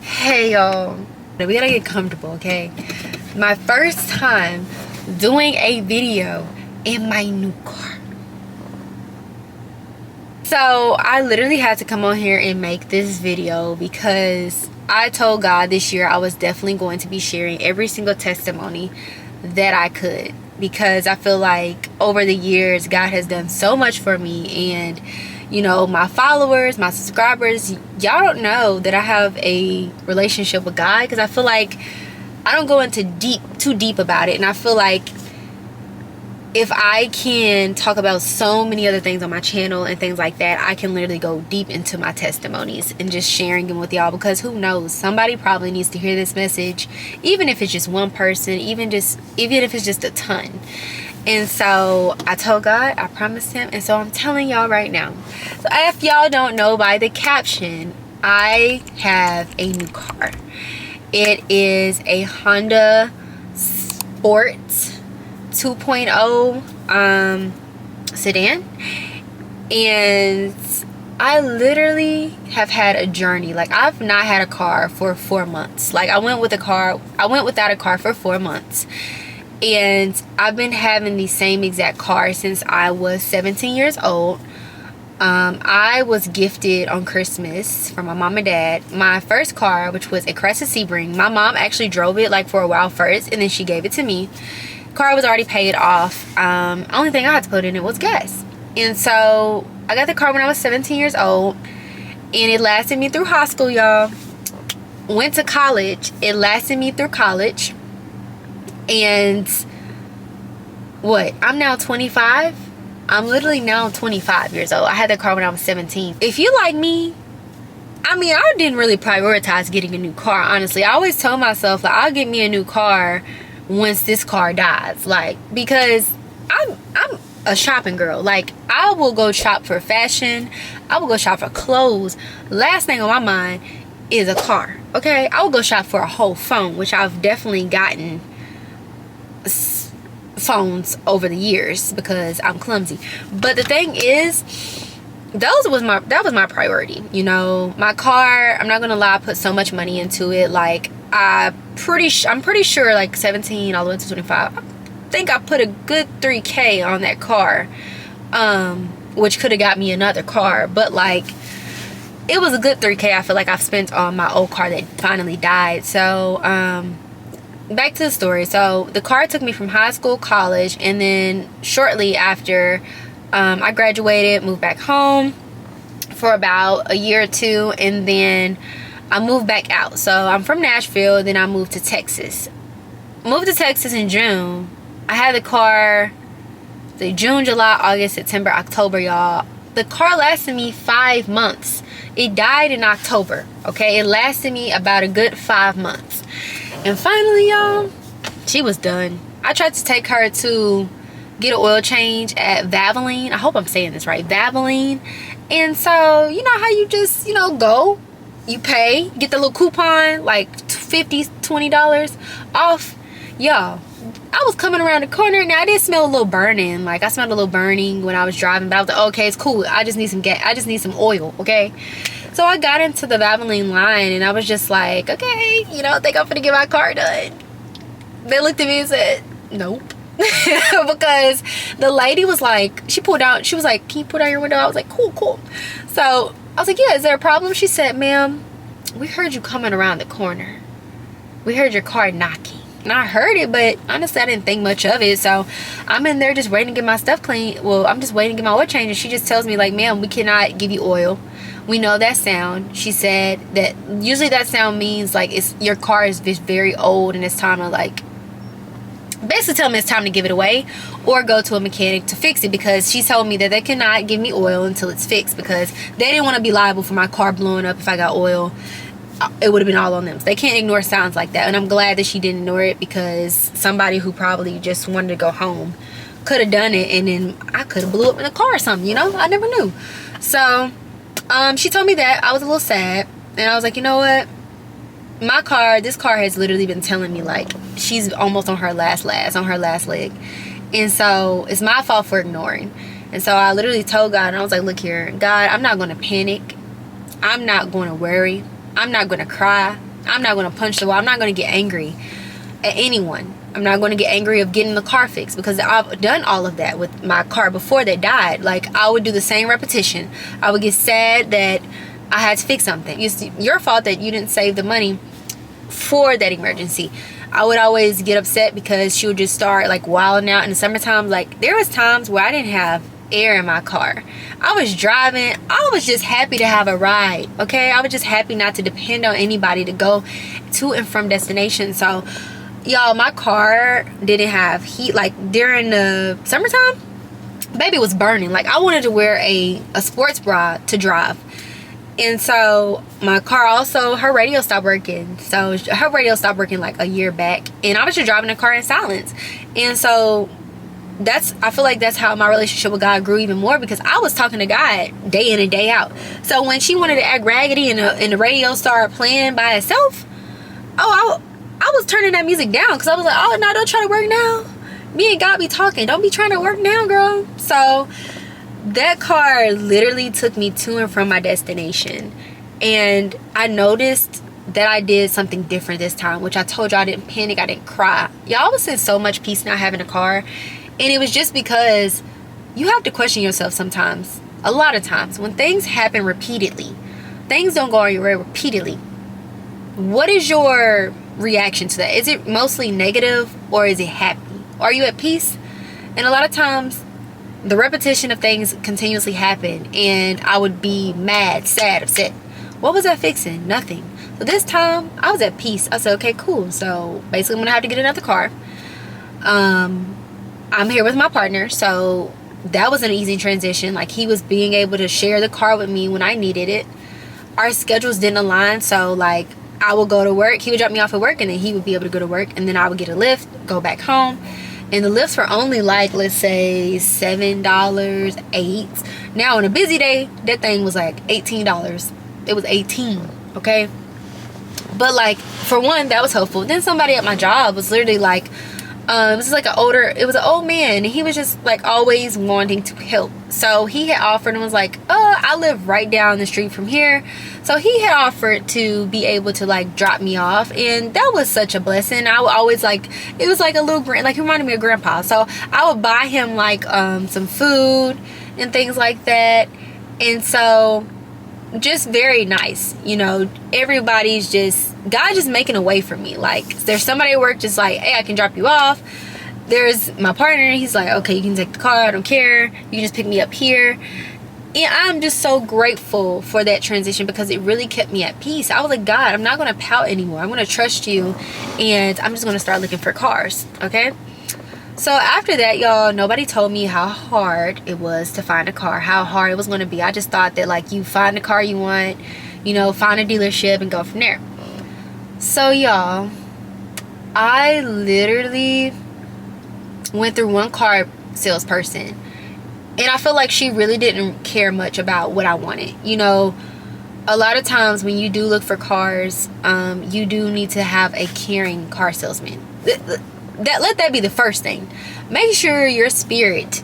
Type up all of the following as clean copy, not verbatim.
Hey y'all, we gotta get comfortable, okay? My first time doing a video in my new car. So I literally had to come on here and make this video because I told God this year I was definitely going to be sharing every single testimony that I could, because I feel like over the years God has done so much for me, and you know, my followers, my subscribers, y'all don't know that I have a relationship with God, because I feel like I don't go into too deep about it. And I feel like if I can talk about so many other things on my channel and things like that, I can literally go deep into my testimonies and just sharing them with y'all, because who knows, somebody probably needs to hear this message, even if it's just one person, even if it's just a ton. And so I told God, I promised him, and so I'm telling y'all right now. So if y'all don't know by the caption, I have a new car. It is a Honda Sport 2.0 sedan, and I literally have had a journey. Like, I've not had a car for 4 months. Like, I went without a car for 4 months. And I've been having the same exact car since I was 17 years old. I was gifted on Christmas from my mom and dad my first car, which was a Cresta Sebring. My mom actually drove it like for a while first, and then she gave it to me. Car was already paid off. Only thing I had to put in it was gas. And so I got the car when I was 17 years old, and it lasted me through high school, y'all. Went to college. It lasted me through college. And what? I'm now 25. I'm literally now 25 years old. I had that car when I was 17. If you like me, I mean, I didn't really prioritize getting a new car, honestly. I always told myself, like, I'll get me a new car once this car dies. Like, because I'm a shopping girl. Like, I will go shop for fashion. I will go shop for clothes. Last thing on my mind is a car, okay? I will go shop for a whole phone, which I've definitely gotten phones over the years because I'm clumsy. But the thing is, that was my priority. You know, my car, I'm not gonna lie, I put so much money into it. Like, I'm pretty sure like 17 all the way to 25, I think I put a good 3K on that car, which could have got me another car, but like, it was a good 3K I feel like I've spent on my old car that finally died. So back to the story. So the car took me from high school, college, and then shortly after I graduated, moved back home for about a year or two, and then I moved back out. So I'm from Nashville, then I moved to Texas. Moved to Texas in June. I had the car June, July, August, September, October, y'all. The car lasted me 5 months. It died in October, okay? It lasted me about a good 5 months. And finally, y'all, she was done. I tried to take her to get an oil change at Valvoline. I hope I'm saying this right, Valvoline. And so, you know how you just, you know, go, you pay, get the little coupon, like $50, $20 off. Y'all, I was coming around the corner. Now, I did smell a little burning. Like, I smelled a little burning when I was driving, but I was like, okay, it's cool. I just need some gas. I just need some oil, okay? So I got into the Valvoline line, and I was just like, okay, you know, I think I'm gonna get my car done. They looked at me and said, nope. Because the lady was like, she was like, can you pull down your window? I was like, cool. So I was like, yeah, is there a problem? She said, ma'am, we heard you coming around the corner. We heard your car knocking. And I heard it, but honestly, I didn't think much of it. So I'm in there just waiting to get my stuff clean. Well, I'm just waiting to get my oil change, and she just tells me, like, ma'am, we cannot give you oil. We know that sound. She said that usually that sound means like your car is very old and it's time to, like, basically tell me it's time to give it away or go to a mechanic to fix it, because she told me that they cannot give me oil until it's fixed, because they didn't want to be liable for my car blowing up if I got oil. It would have been all on them. So they can't ignore sounds like that. And I'm glad that she didn't ignore it, because somebody who probably just wanted to go home could have done it, and then I could have blew up in a car or something, you know? I never knew. So she told me that. I was a little sad, and I was like, you know what, this car has literally been telling me, like, she's almost on her last leg, and so it's my fault for ignoring. And so I literally told God, and I was like, look here, God, I'm not going to panic, I'm not going to worry, I'm not going to cry. I'm not going to punch the wall. I'm not going to get angry at anyone. I'm not going to get angry of getting the car fixed, because I've done all of that with my car before they died. Like, I would do the same repetition. I would get sad that I had to fix something. It's your fault that you didn't save the money for that emergency. I would always get upset because she would just start like wilding out in the summertime. Like, there was times where I didn't have air in my car. I was driving. I was just happy to have a ride. Okay, I was just happy not to depend on anybody to go to and from destination. So y'all, my car didn't have heat. Like, during the summertime, baby, it was burning. Like, I wanted to wear a sports bra to drive. And so my car also, her radio stopped working. So her radio stopped working like a year back, and I was just driving the car in silence. And so I feel like that's how my relationship with God grew even more, because I was talking to God day in and day out. So when she wanted to act raggedy and the radio started playing by itself, I was turning that music down, because I was like, oh no, don't try to work now. Me and God be talking. Don't be trying to work now, girl. So that car literally took me to and from my destination. And I noticed that I did something different this time, which I told you I didn't panic. I didn't cry. Y'all was in so much peace not having a car. And it was just because you have to question yourself sometimes. A lot of times when things happen repeatedly, things don't go on your way repeatedly, what is your reaction to that? Is it mostly negative, or is it happy? Are you at peace? And a lot of times the repetition of things continuously happen, and I would be mad, sad, upset. What was I fixing? Nothing. So this time I was at peace. I said, okay, cool. So basically I'm gonna have to get another car. I'm here with my partner, so that was an easy transition. Like, he was being able to share the car with me when I needed it. Our schedules didn't align, so like, I would go to work, he would drop me off at work, and then he would be able to go to work, and then I would get a lift, go back home. And the lifts were only like, let's say $7, $8. Now on a busy day, that thing was like $18. It was 18, okay? But like, for one, that was helpful. Then somebody at my job was literally like, it was like an old man, and he was just like always wanting to help. So he had offered and was like, I live right down the street from here. So he had offered to be able to like drop me off, and that was such a blessing. I would always like, it was like a little like, he reminded me of grandpa. So I would buy him like some food and things like that. And so just very nice, you know. Everybody's just, God just making a way for me. Like, there's somebody at work just like, hey, I can drop you off. There's my partner, he's like, okay, you can take the car, I don't care, you can just pick me up here. And I'm just so grateful for that transition, because it really kept me at peace. I was like, God, I'm not going to pout anymore. I'm going to trust you, and I'm just going to start looking for cars, okay? So after that, y'all, nobody told me how hard it was to find a car, how hard it was going to be. I just thought that, like, you find the car you want, you know, find a dealership and go from there. So, y'all, I literally went through one car salesperson, and I feel like she really didn't care much about what I wanted. You know, a lot of times when you do look for cars, you do need to have a caring car salesman. Let that be the first thing. Make sure your spirit,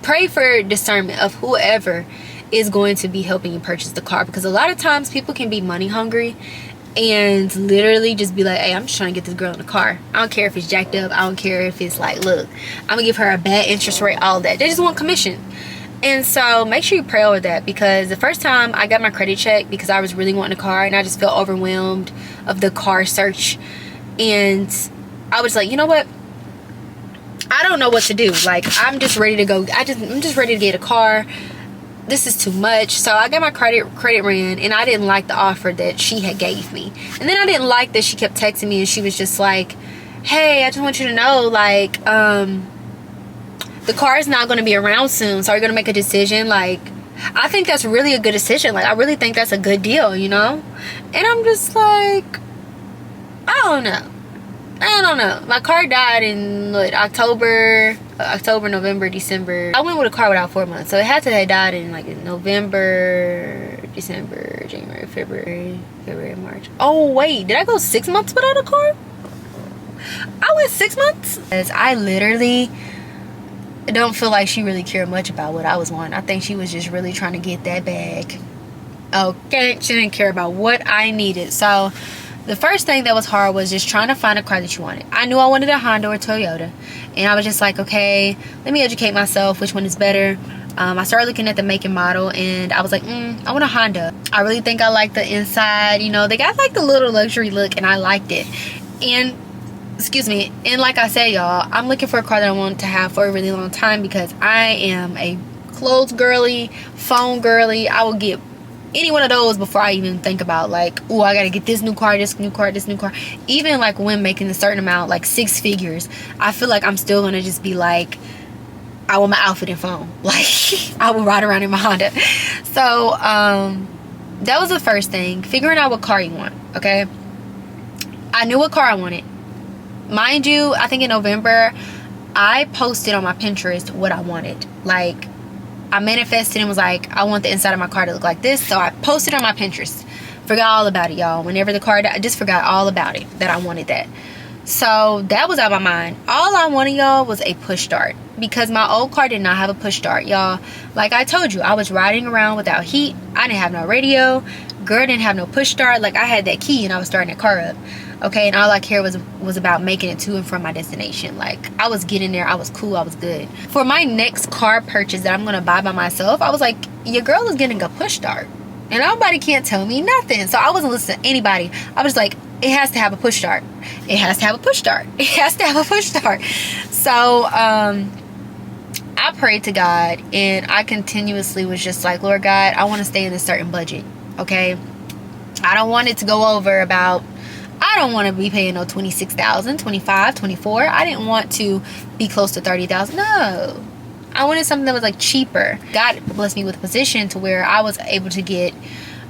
pray for discernment of whoever is going to be helping you purchase the car, because a lot of times people can be money hungry and literally just be like, hey, I'm just trying to get this girl in the car. I don't care if it's jacked up. I don't care if it's like, look, I'm gonna give her a bad interest rate, all that. They just want commission. And so make sure you pray over that, because the first time I got my credit checked because I was really wanting a car, and I just felt overwhelmed of the car search, and I was like, you know what, I don't know what to do. Like, I'm just ready to go. I'm just ready to get a car. This is too much. So I got my credit ran, and I didn't like the offer that she had gave me. And then I didn't like that she kept texting me, and she was just like, hey, I just want you to know, like, the car is not going to be around soon, so are you going to make a decision? Like, I think that's really a good decision. Like, I really think that's a good deal, you know? And I'm just like, I don't know. My car died in what, October, November, December. I went with a car without 4 months, so it had to have died in like November, December, January, February, March. Oh wait, did I go 6 months without a car? I went 6 months. As I literally don't feel like she really cared much about what I was wanting. I think she was just really trying to get that bag. Okay, she didn't care about what I needed. So the first thing that was hard was just trying to find a car that you wanted. I knew I wanted a Honda or Toyota, and I was just like, okay, let me educate myself which one is better. I started looking at the make and model, and I was like, I want a Honda. I really think I like the inside. You know, they got like the little luxury look, and I liked it. And excuse me, and like I said, y'all, I'm looking for a car that I want to have for a really long time, because I am a clothes girly, phone girly. I will get any one of those before I even think about like, oh, I gotta get this new car, this new car, this new car. Even like when making a certain amount, like 6 figures, I feel like I'm still gonna just be like, I want my outfit and phone. Like, I will ride around in my Honda. So that was the first thing, figuring out what car you want. Okay, I knew what car I wanted. Mind you, I think in November I posted on my Pinterest what I wanted. Like, I manifested and was like, I want the inside of my car to look like this. So I posted on my Pinterest. Forgot all about it, y'all. Whenever the car died, I just forgot all about it, that I wanted that. So that was out of my mind. All I wanted, y'all, was a push start, because my old car did not have a push start, y'all. Like I told you, I was riding around without heat. I didn't have no radio. Girl didn't have no push start. Like, I had that key and I was starting that car up. Okay, and all I cared was about making it to and from my destination. Like, I was getting there. I was cool. I was good. For my next car purchase that I'm going to buy by myself, I was like, your girl is getting a push start. And nobody can't tell me nothing. So I wasn't listening to anybody. I was like, it has to have a push start. It has to have a push start. It has to have a push start. So I prayed to God, and I continuously was just like, Lord God, I want to stay in a certain budget. Okay, I don't want it to go over about, I don't want to be paying no 26,000, 25, 24. I didn't want to be close to 30,000. No, I wanted something that was like cheaper. God blessed me with a position to where I was able to get,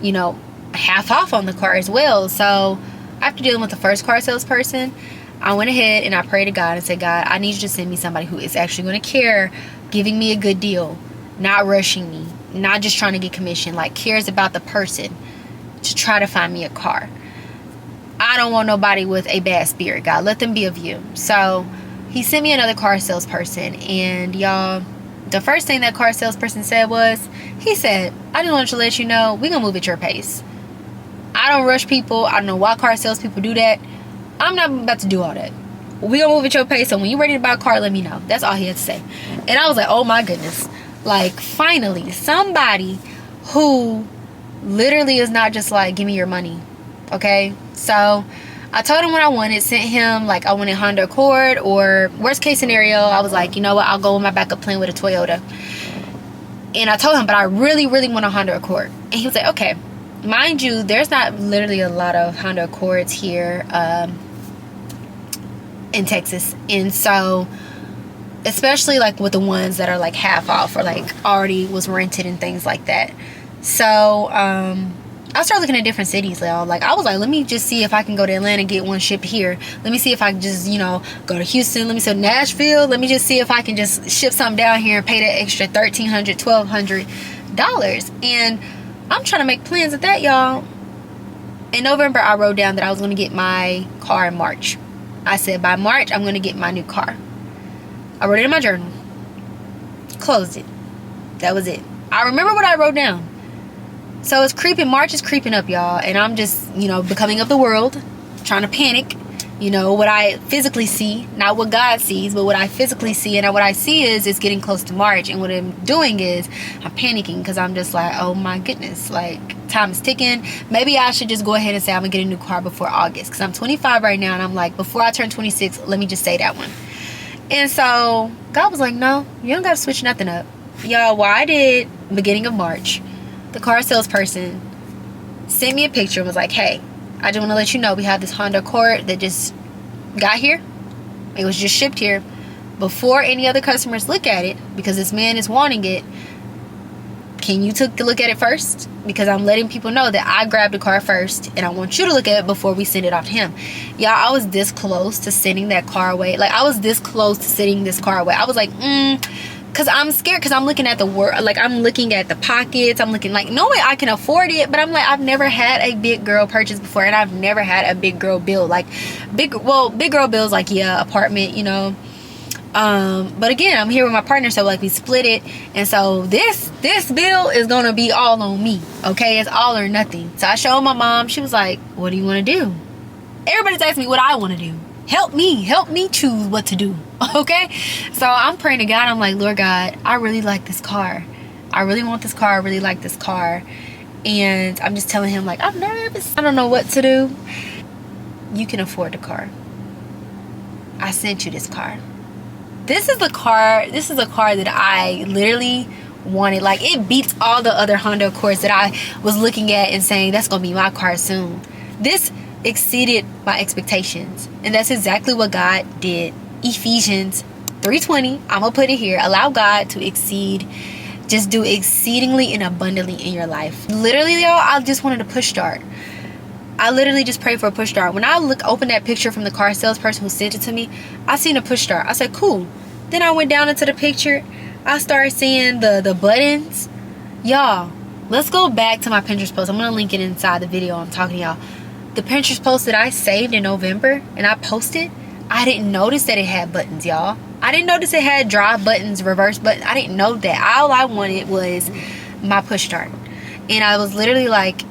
you know, half off on the car as well. So after dealing with the first car salesperson, I went ahead and I prayed to God and said, God, I need you to send me somebody who is actually going to care, giving me a good deal, not rushing me, not just trying to get commission, like cares about the person, to try to find me a car. I don't want nobody with a bad spirit, God. Let them be of you. So he sent me another car salesperson, and y'all, the first thing that car salesperson said was, he said, I just want to let you know, we're going to move at your pace. I don't rush people. I don't know why car salespeople do that. I'm not about to do all that. We're going to move at your pace, so when you're ready to buy a car, let me know. That's all he had to say. And I was like, oh my goodness. Like, finally, somebody who literally is not just like, give me your money. Okay? So I told him what I wanted, sent him, like, I wanted Honda Accord, or worst case scenario, I was like, you know what, I'll go with my backup plan with a Toyota. And I told him, but I really, really want a Honda Accord. And he was like, okay. Mind you, there's not literally a lot of Honda Accords here in Texas. And so, especially like with the ones that are like half off or like already was rented and things like that. So, I started looking at different cities, y'all. Like, I was like, let me just see if I can go to Atlanta and get one shipped here. Let me see if I can just, you know, go to Houston. Let me see Nashville. Let me just see if I can just ship something down here and pay that extra $1,300, $1,200. And I'm trying to make plans at that, y'all. In November, I wrote down that I was going to get my car in March. I said, by March, I'm going to get my new car. I wrote it in my journal. Closed it. That was it. I remember what I wrote down. So it's creeping. March is creeping up, y'all. And I'm just, you know, becoming of the world. Trying to panic. You know, what I physically see. Not what God sees, but what I physically see. And what I see is it's getting close to March. And what I'm doing is I'm panicking, because I'm just like, oh my goodness. Like, time is ticking. Maybe I should just go ahead and say I'm going to get a new car before August. Because I'm 25 right now. And I'm like, before I turn 26, let me just say that one. And so God was like, no, you don't got to switch nothing up. Y'all, what I did beginning of March, the car salesperson sent me a picture and was like, hey, I just want to let you know we have this Honda Accord that just got here. It was just shipped here. Before any other customers look at it, because this man is wanting it, can you take a look at it first? Because I'm letting people know that I grabbed the car first, and I want you to look at it before we send it off to him. Y'all, I was this close to sending that car away. Like, I was this close to sending this car away. I was like, because I'm scared, because I'm looking at the work, like, I'm looking at the pockets. I'm looking like, no way I can afford it. But I'm like, I've never had a big girl purchase before, and I've never had a big girl bill. Like, big girl bills, like, yeah, apartment, you know, But again, I'm here with my partner, so like we split it, and so this bill is gonna be all on me. Okay, it's all or nothing. So I showed my mom. She was like, what do you want to do? Everybody's asking me what I want to do. Help me choose what to do. Okay, so I'm praying to God. I'm like, Lord God, I really like this car. I really want this car. I really like this car. And I'm just telling him, like, I'm nervous, I don't know what to do. You can afford the car. I sent you this car. This is a car that I literally wanted. Like, it beats all the other Honda Accords that I was looking at and saying that's gonna be my car soon. This exceeded my expectations, and that's exactly what God did. Ephesians 3:20, I'm gonna put it here. Allow God to exceed, just do exceedingly and abundantly in your life. Literally, y'all, I just wanted a push start. I literally just prayed for a push start. When I opened that picture from the car salesperson who sent it to me, I seen a push start. I said, cool. Then I went down into the picture. I started seeing the buttons. Y'all, let's go back to my Pinterest post. I'm going to link it inside the video I'm talking to y'all. The Pinterest post that I saved in November and I posted, I didn't notice that it had buttons, y'all. I didn't notice it had drive buttons, reverse buttons. I didn't know that. All I wanted was my push start. And I was literally like,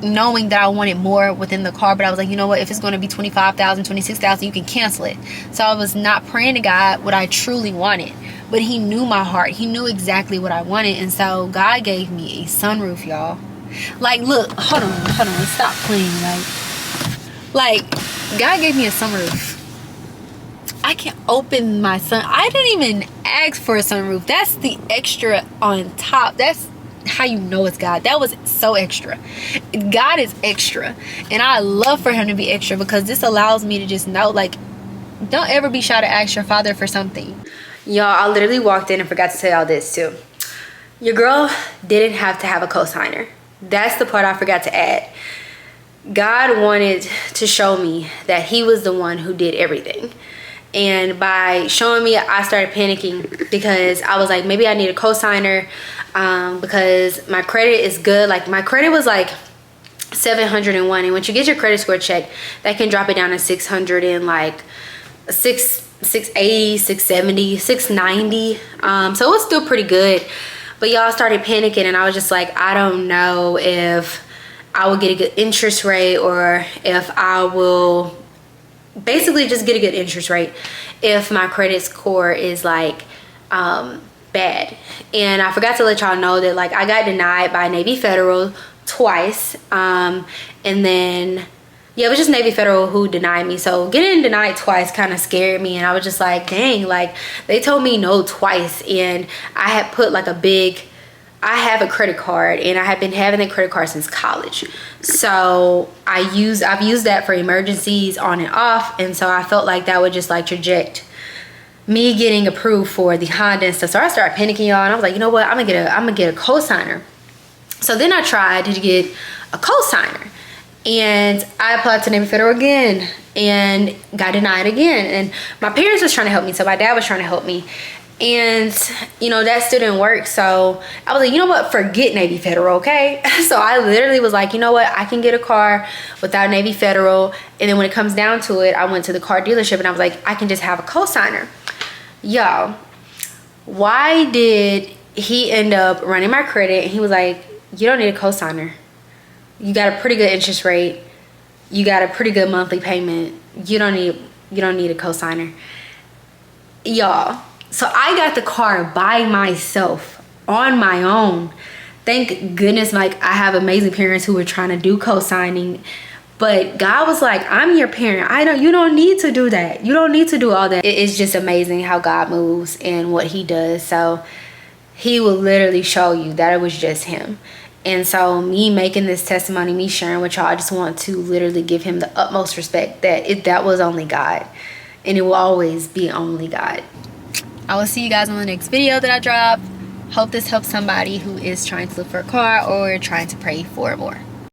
knowing that I wanted more within the car, but I was like, you know what, if it's going to be $25,000, $26,000, you can cancel it. So I was not praying to God what I truly wanted, but he knew my heart. He knew exactly what I wanted. And so God gave me a sunroof, y'all. Like, look, hold on, stop playing. Like God gave me a sunroof. I can open my I didn't even ask for a sunroof. That's the extra on top. That's how you know it's God. That was so extra. God is extra, and I love for him to be extra, because this allows me to just know, like, don't ever be shy to ask your father for something. Y'all, I literally walked in and forgot to tell y'all this too. Your girl didn't have to have a cosigner. That's the part I forgot to add. God wanted to show me that he was the one who did everything. And by showing me, I started panicking, because I was like, maybe I need a cosigner, because my credit is good. Like, my credit was like 701, and once you get your credit score checked, that can drop it down to 600 and like 680, 670, 690. So it was still pretty good. But y'all, started panicking, and I was just like, I don't know if I will get a good interest rate, or if I will basically just get a good interest rate if my credit score is like bad. And I forgot to let y'all know that, like, I got denied by Navy Federal twice, and then yeah, it was just Navy Federal who denied me. So getting denied twice kind of scared me, and I was just like, dang, like, they told me no twice, and I had put like I have a credit card, and I have been having a credit card since college. So I've used that for emergencies on and off. And so I felt like that would just like traject me getting approved for the Honda and stuff. So I started panicking, y'all, and I was like, you know what, I'm gonna get a cosigner. So then I tried to get a cosigner, and I applied to Navy Federal again and got denied again. And my parents was trying to help me, so my dad was trying to help me. And you know, that still didn't work. So I was like, you know what, forget Navy Federal, okay? So I literally was like, you know what, I can get a car without Navy Federal. And then when it comes down to it, I went to the car dealership and I was like, I can just have a cosigner. Y'all, why did he end up running my credit? And he was like, you don't need a cosigner. You got a pretty good interest rate. You got a pretty good monthly payment. You don't need a cosigner. Y'all, so I got the car by myself on my own. Thank goodness, like, I have amazing parents who were trying to do co-signing, but God was like, I'm your parent. You don't need to do that. You don't need to do all that. It is just amazing how God moves and what he does. So he will literally show you that it was just him. And so me making this testimony, me sharing with y'all, I just want to literally give him the utmost respect that was only God, and it will always be only God. I will see you guys on the next video that I drop. Hope this helps somebody who is trying to look for a car or trying to pray for more.